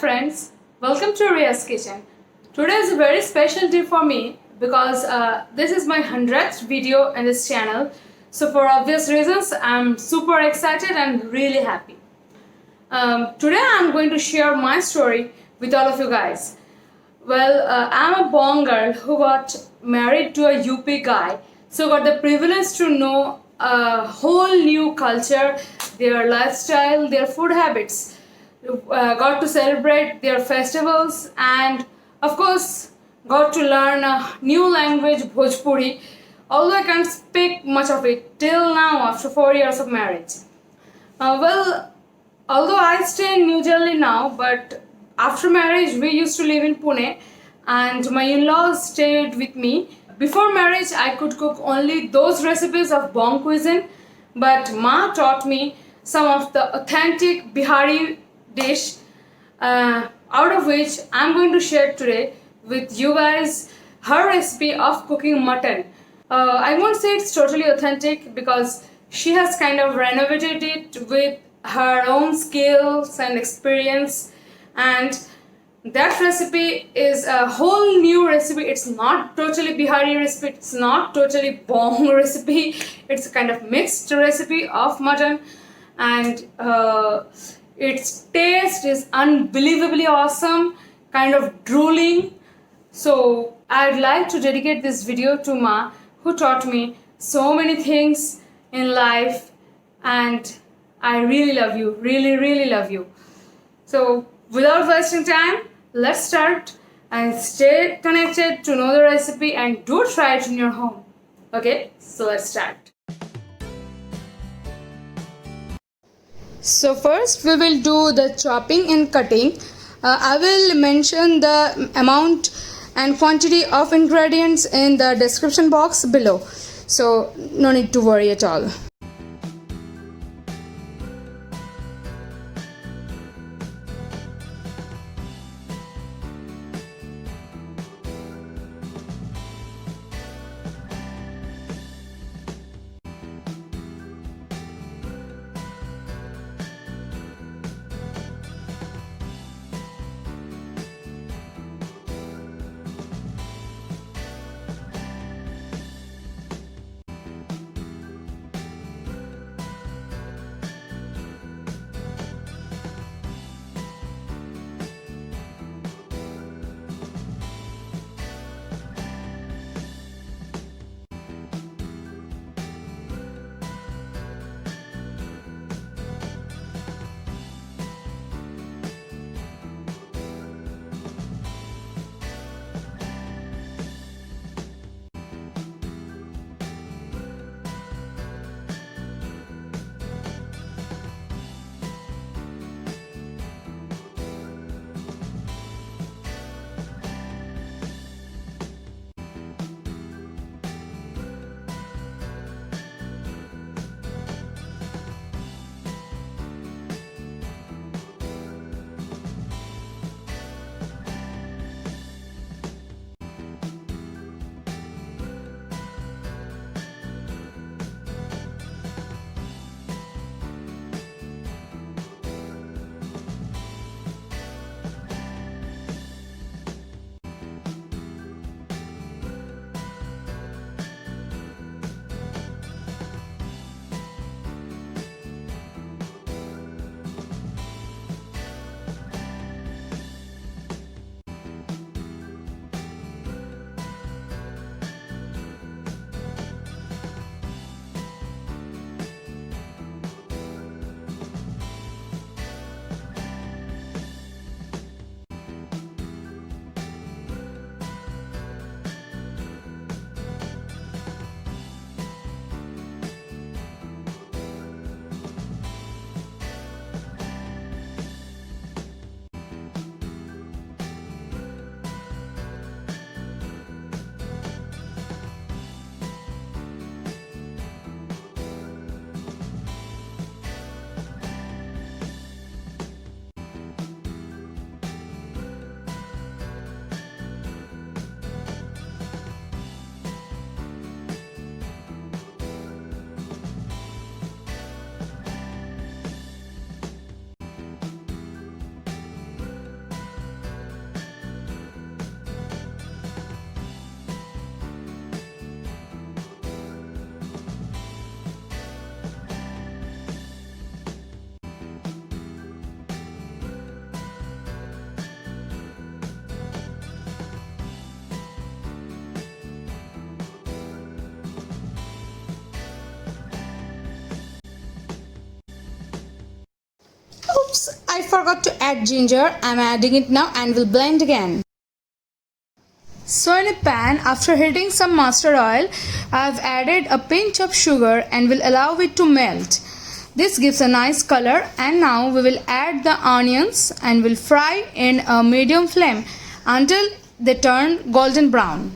friends, welcome to Ria's Kitchen. Today is a very special day for me because this is my 100th video in this channel. So for obvious reasons, I'm super excited and really happy. Today I'm going to share my story with all of you guys. Well, I'm a Bong girl who got married to a UP guy, so got the privilege to know a whole new culture, their lifestyle, their food habits. Got to celebrate their festivals and of course got to learn a new language, Bhojpuri, although I can't speak much of it till now after 4 years of marriage. Although I stay in New Delhi now, but after marriage we used to live in Pune and my in-laws stayed with me. Before marriage I could cook only those recipes of Bong cuisine, but Ma taught me some of the authentic Bihari dish, out of which I'm going to share today with you guys her recipe of cooking mutton. I won't say it's totally authentic because she has kind of renovated it with her own skills and experience, and that recipe is a whole new recipe. It's not totally Bihari recipe, it's not totally Bong recipe, it's a kind of mixed recipe of mutton, and its taste is unbelievably awesome, kind of drooling. So I'd like to dedicate this video to Ma, who taught me so many things in life, and I really love you, really love you. So without wasting time, let's start and stay connected to know the recipe and do try it in your home. Okay, so let's start. So first we will do the chopping and cutting. I will mention the amount and quantity of ingredients in the description box below, so no need to worry at all. Oops, I forgot to add ginger. I'm adding it now and will blend again. So in a pan, after heating some mustard oil, I've added a pinch of sugar and will allow it to melt. This gives a nice color, and now we will add the onions and will fry in a medium flame until they turn golden brown.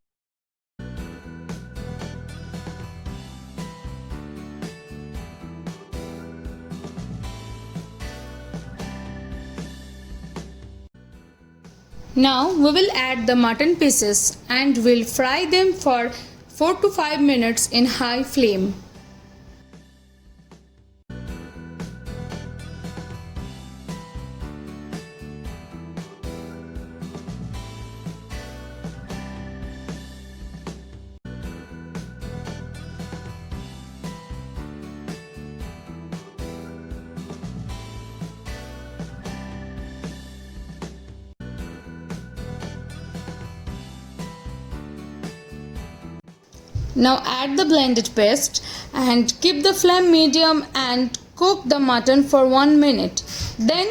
Now we will add the mutton pieces and will fry them for 4 to 5 minutes in high flame. Now add the blended paste and keep the flame medium and cook the mutton for 1 minute. Then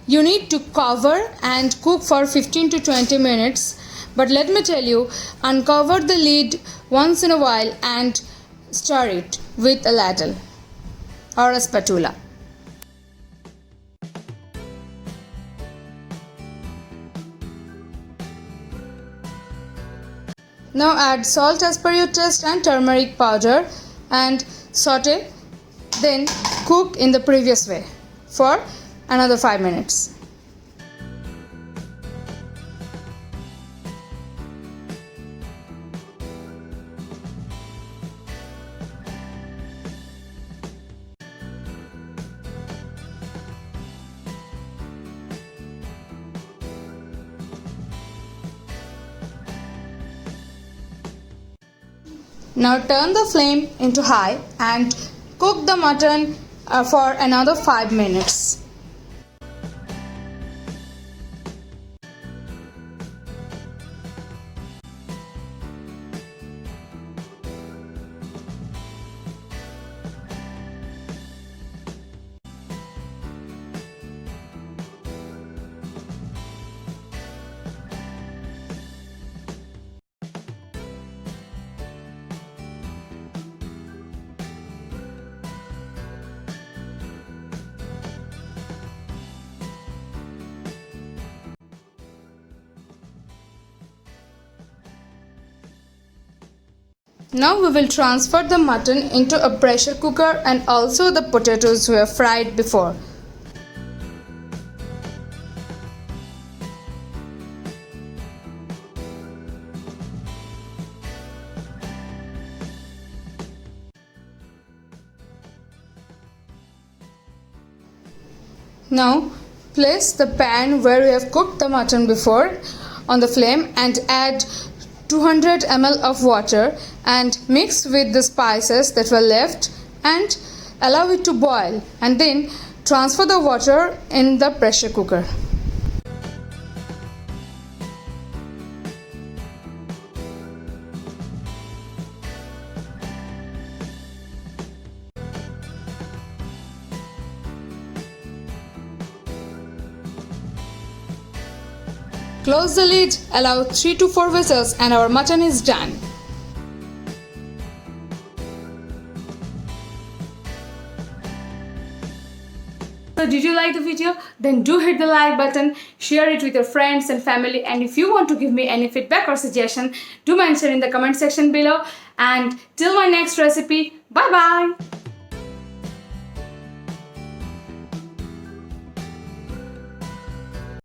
you need to cover and cook for 15 to 20 minutes. But let me tell you, uncover the lid once in a while and stir it with a ladle or a spatula. Now add salt as per your taste and turmeric powder and saute, then cook in the previous way for another 5 minutes. Now turn the flame into high and cook the mutton for another 5 minutes. Now we will transfer the mutton into a pressure cooker and also the potatoes we have fried before. Now place the pan where we have cooked the mutton before on the flame and add 200 ml of water and mix with the spices that were left and allow it to boil, and then transfer the water in the pressure cooker. Close the lid, allow 3 to 4 whistles and our mutton is done. So did you like the video? Then do hit the like button, share it with your friends and family, and if you want to give me any feedback or suggestion, do mention in the comment section below. And till my next recipe, bye bye.